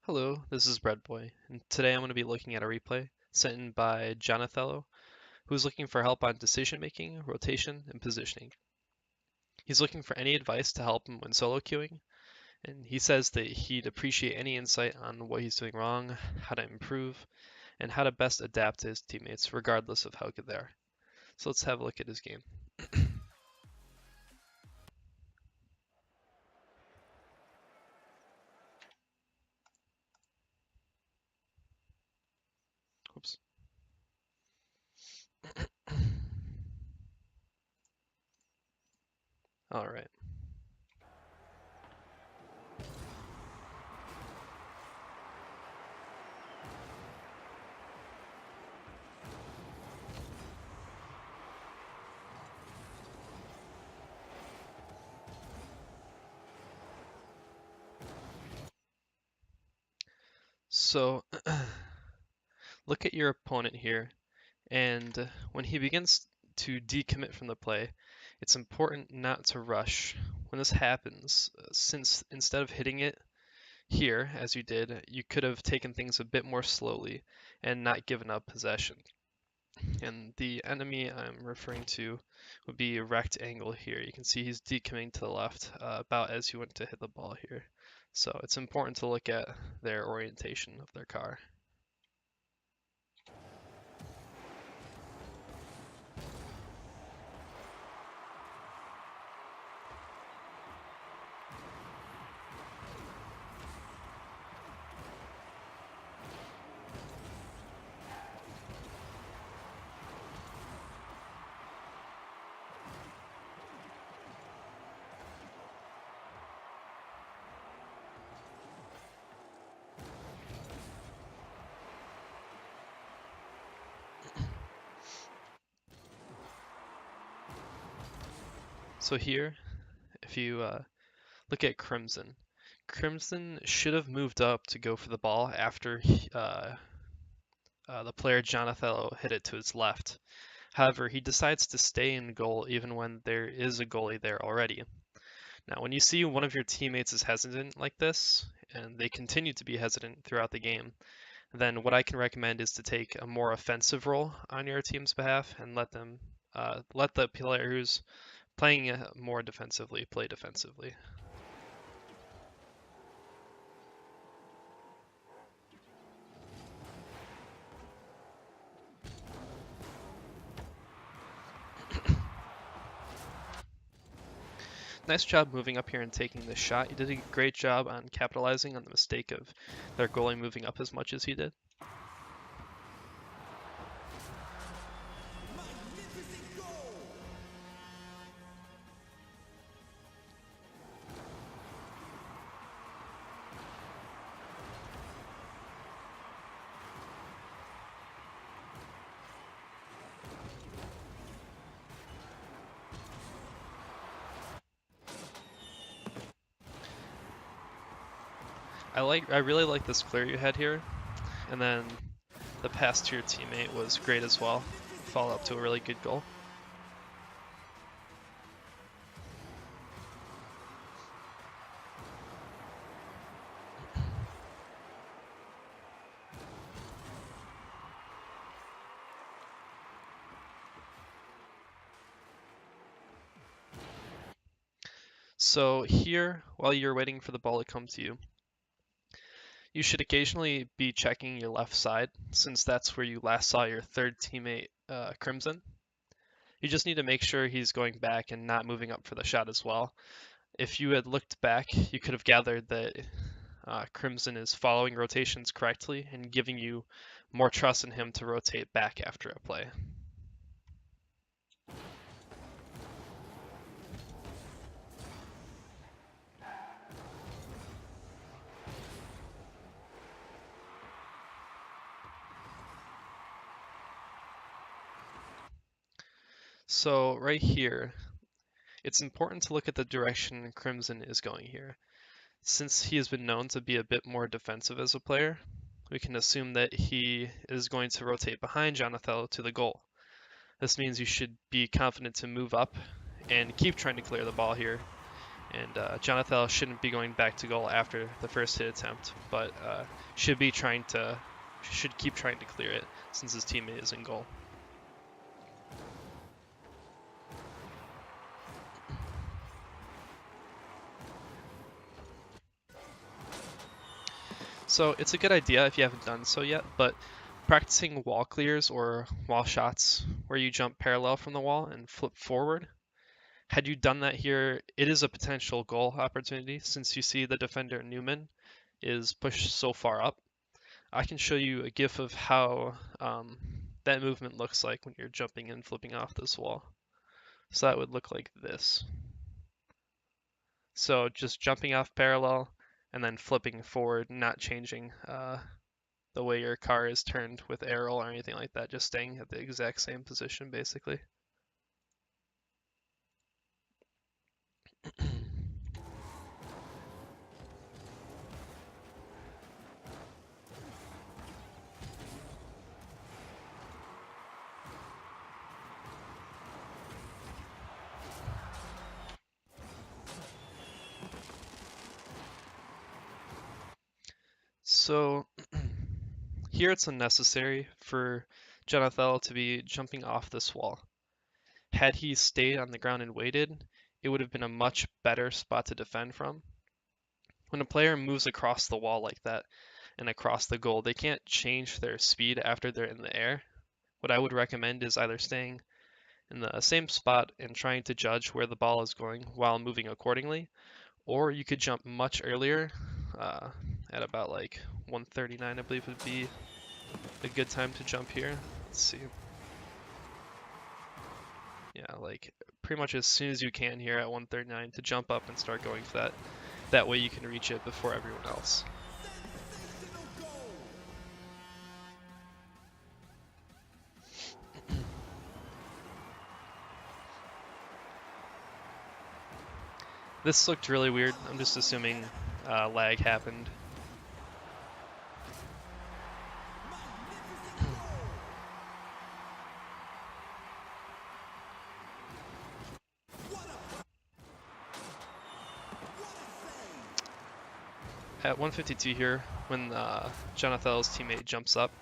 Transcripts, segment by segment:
Hello, this is Breadboy, and today I'm going to be looking at a replay sent in by Jonathello, who's looking for help on decision making, rotation, and positioning. He's looking for any advice to help him when solo queuing, and he says that he'd appreciate any insight on what he's doing wrong, how to improve, and how to best adapt to his teammates, regardless of how good they are. So let's have a look at his game. Oops. All right. So look at your opponent here. And when he begins to decommit from the play, it's important not to rush. When this happens, since instead of hitting it here, as you did, you could have taken things a bit more slowly and not given up possession. And the enemy I'm referring to would be a rectangle here. You can see he's decommitting to the left about as he went to hit the ball here. So it's important to look at their orientation of their car. So here, if you look at Crimson. Crimson should have moved up to go for the ball after the player Jonathello hit it to his left. However, he decides to stay in goal even when there is a goalie there already. Now, when you see one of your teammates is hesitant like this, and they continue to be hesitant throughout the game, then what I can recommend is to take a more offensive role on your team's behalf and let the player who's playing more defensively play defensively. Nice job moving up here and taking this shot. You did a great job on capitalizing on the mistake of their goalie moving up as much as he did. I really like this clear you had here, and then the pass to your teammate was great as well. Follow up to a really good goal. So here, while you're waiting for the ball to come to you, you should occasionally be checking your left side, since that's where you last saw your third teammate, Crimson. You just need to make sure he's going back and not moving up for the shot as well. If you had looked back, you could have gathered that Crimson is following rotations correctly and giving you more trust in him to rotate back after a play. So right here, it's important to look at the direction Crimson is going here. Since he has been known to be a bit more defensive as a player, we can assume that he is going to rotate behind Jonathello to the goal. This means you should be confident to move up and keep trying to clear the ball here. And Jonathello shouldn't be going back to goal after the first hit attempt, but should keep trying to clear it since his teammate is in goal. So it's a good idea if you haven't done so yet, but practicing wall clears or wall shots where you jump parallel from the wall and flip forward. Had you done that here, it is a potential goal opportunity since you see the defender Newman is pushed so far up. I can show you a GIF of how that movement looks like when you're jumping and flipping off this wall. So that would look like this. So just jumping off parallel and then flipping forward, not changing the way your car is turned with arrow or anything like that, just staying at the exact same position basically. So here it's unnecessary for Jonathello to be jumping off this wall. Had he stayed on the ground and waited, it would have been a much better spot to defend from. When a player moves across the wall like that and across the goal, they can't change their speed after they're in the air. What I would recommend is either staying in the same spot and trying to judge where the ball is going while moving accordingly, or you could jump much earlier at about like 139, I believe would be a good time to jump here. Let's see. Yeah, like pretty much as soon as you can here at 139 to jump up and start going for that. That way you can reach it before everyone else. This looked really weird. I'm just assuming lag happened. At 152 here, when Jonathello's teammate jumps up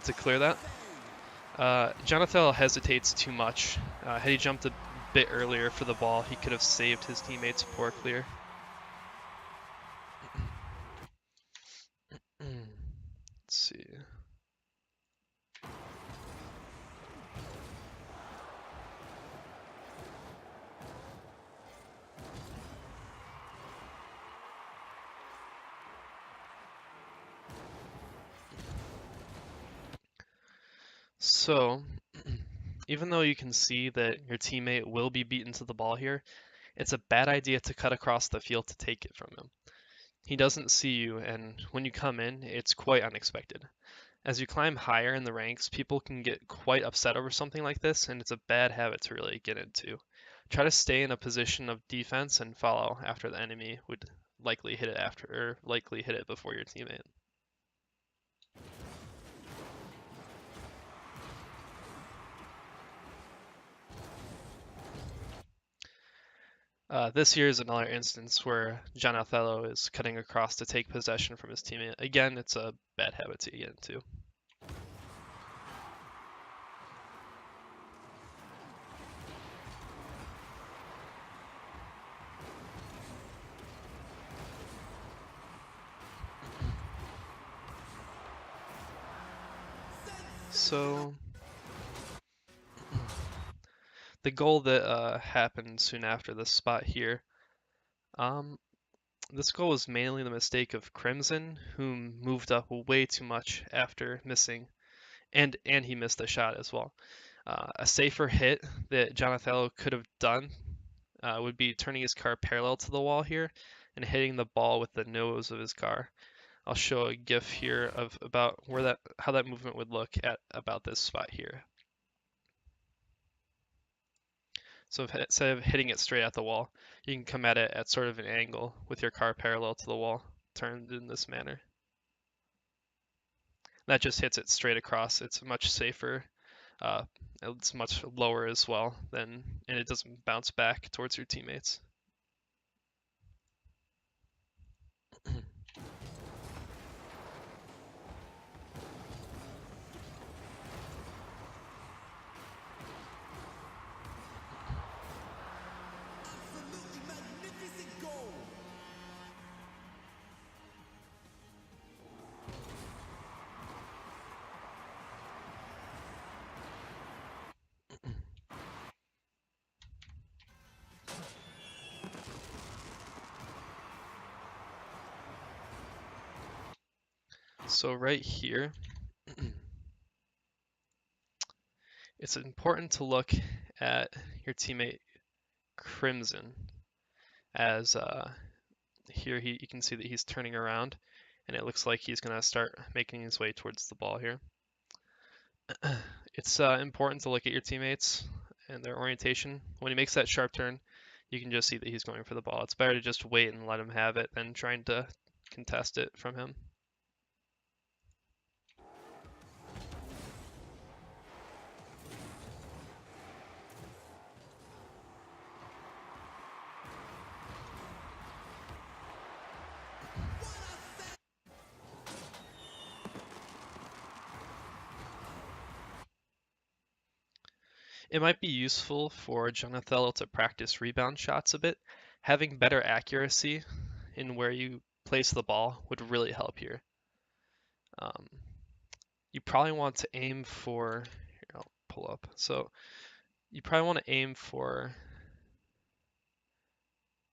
to clear that, Jonathello hesitates too much. Had he jumped a bit earlier for the ball, he could have saved his teammate's poor clear. Let's see. So, even though you can see that your teammate will be beaten to the ball here, it's a bad idea to cut across the field to take it from him. He doesn't see you, and when you come in, it's quite unexpected. As you climb higher in the ranks, people can get quite upset over something like this, and it's a bad habit to really get into. Try to stay in a position of defense and follow after the enemy would likely hit it after, or likely hit it before your teammate. This here is another instance where Jonathello is cutting across to take possession from his teammate. Again, it's a bad habit to get into. So, the goal that happened soon after this spot here, this goal was mainly the mistake of Crimson, who moved up way too much after missing, and he missed the shot as well. A safer hit that Jonathello could have done would be turning his car parallel to the wall here and hitting the ball with the nose of his car. I'll show a GIF here of about how that movement would look at about this spot here. So instead of hitting it straight at the wall, you can come at it at sort of an angle with your car parallel to the wall, turned in this manner. That just hits it straight across. It's much safer. It's much lower as well and it doesn't bounce back towards your teammates. So right here, it's important to look at your teammate Crimson as here you can see that he's turning around and it looks like he's going to start making his way towards the ball here. It's important to look at your teammates and their orientation. When he makes that sharp turn, you can just see that he's going for the ball. It's better to just wait and let him have it than trying to contest it from him. It might be useful for Jonathello to practice rebound shots a bit. Having better accuracy in where you place the ball would really help here. You probably want to aim for, here, I'll pull up. So you probably want to aim for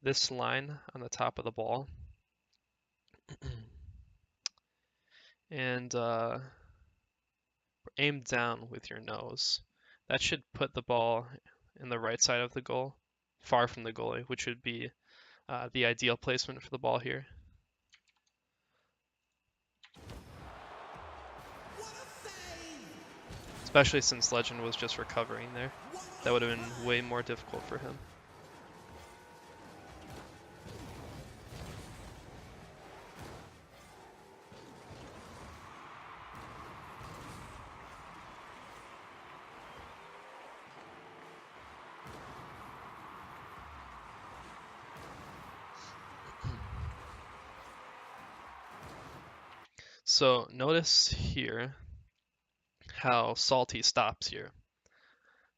this line on the top of the ball. And aim down with your nose. That should put the ball in the right side of the goal, far from the goalie, which would be the ideal placement for the ball here. Especially since Legend was just recovering there. That would have been way more difficult for him. So notice here how Salty stops here.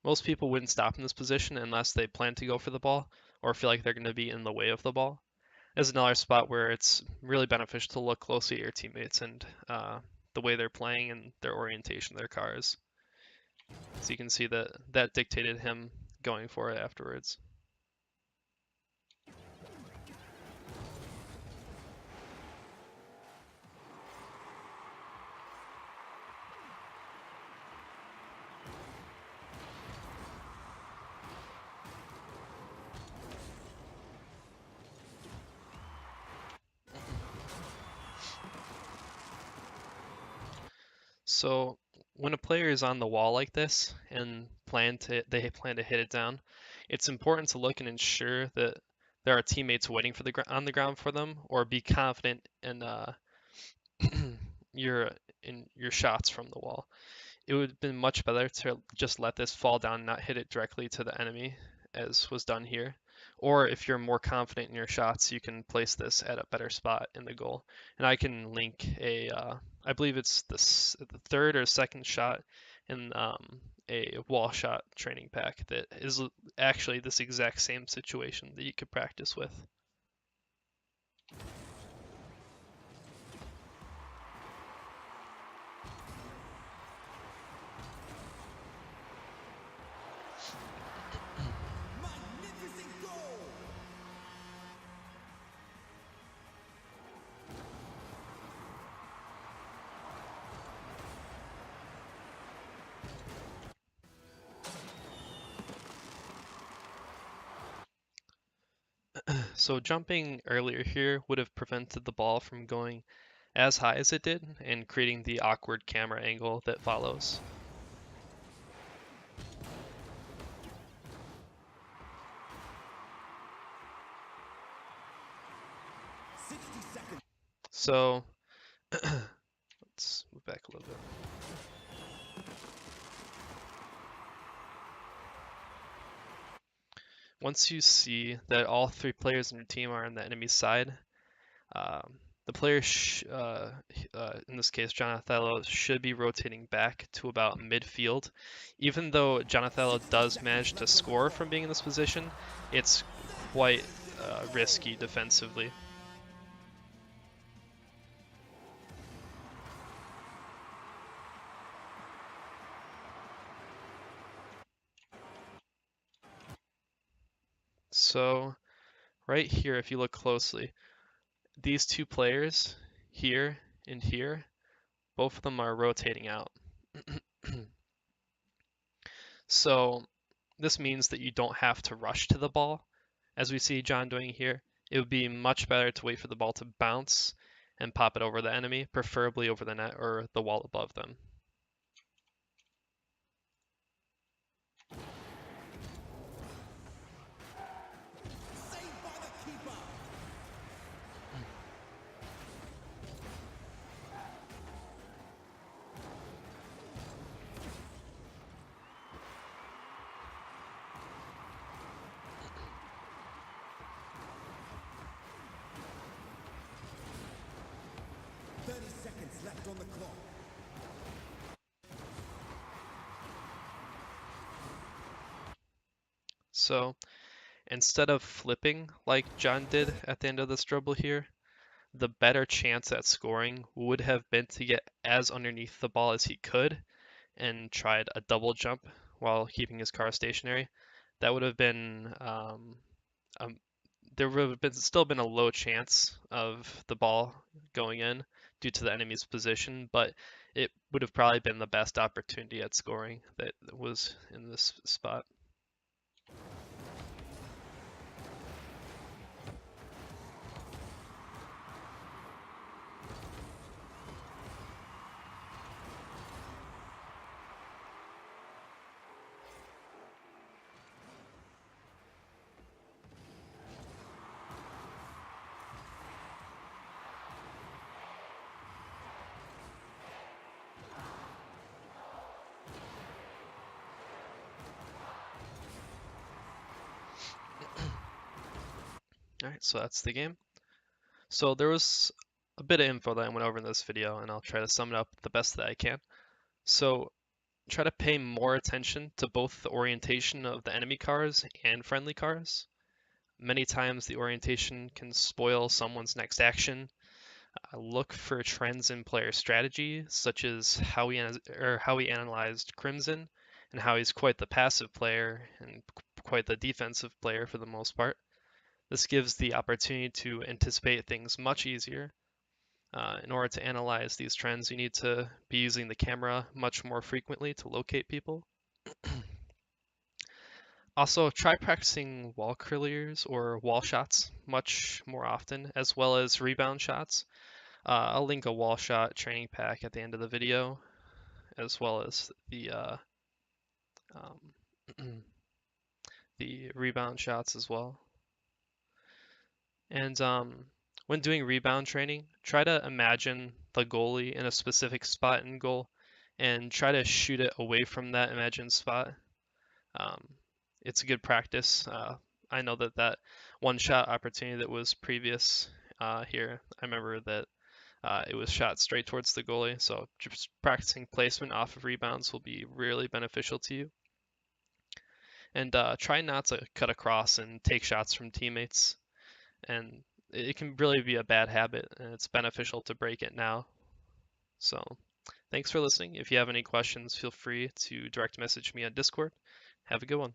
Most people wouldn't stop in this position unless they plan to go for the ball or feel like they're going to be in the way of the ball. There's another spot where it's really beneficial to look closely at your teammates and the way they're playing and their orientation of their cars. So you can see that that dictated him going for it afterwards. So when a player is on the wall like this and they plan to hit it down, it's important to look and ensure that there are teammates waiting for on the ground for them, or be confident in your your shots from the wall. It would have been much better to just let this fall down and not hit it directly to the enemy, as was done here. Or if you're more confident in your shots, you can place this at a better spot in the goal. And I can link I believe it's the third or second shot in a wall shot training pack that is actually this exact same situation that you could practice with. So jumping earlier here would have prevented the ball from going as high as it did and creating the awkward camera angle that follows. So let's move back a little bit. Once you see that all three players in your team are on the enemy side, the player, in this case Jonathello, should be rotating back to about midfield. Even though Jonathello does manage to score from being in this position, it's quite risky defensively. So right here, if you look closely, these two players here and here both of them are rotating out. So this means that you don't have to rush to the ball, as we see John doing here. It would be much better to wait for the ball to bounce and pop it over the enemy, preferably over the net or the wall above them. Left on the clock. So instead of flipping like John did at the end of this dribble here, the better chance at scoring would have been to get as underneath the ball as he could and tried a double jump while keeping his car stationary. That would have been um, there would have been still been a low chance of the ball going in due to the enemy's position, but it would have probably been the best opportunity at scoring that was in this spot. Alright, so that's the game. So there was a bit of info that I went over in this video, and I'll try to sum it up the best that I can. So try to pay more attention to both the orientation of the enemy cars and friendly cars. Many times the orientation can spoil someone's next action. Look for trends in player strategy, such as how he analyzed Crimson, and how he's quite the passive player and quite the defensive player for the most part. This gives the opportunity to anticipate things much easier. In order to analyze these trends, you need to be using the camera much more frequently to locate people. Also, try practicing wall clears or wall shots much more often, as well as rebound shots. I'll link a wall shot training pack at the end of the video, as well as um, the rebound shots as well. And when doing rebound training, try to imagine the goalie in a specific spot in goal and try to shoot it away from that imagined spot. Um, it's a good practice. I know that one shot opportunity that was previous here, I remember that it was shot straight towards the goalie. So just practicing placement off of rebounds will be really beneficial to you. And try not to cut across and take shots from teammates. And it can really be a bad habit, and it's beneficial to break it now. So thanks for listening. If you have any questions, feel free to direct message me on Discord. Have a good one.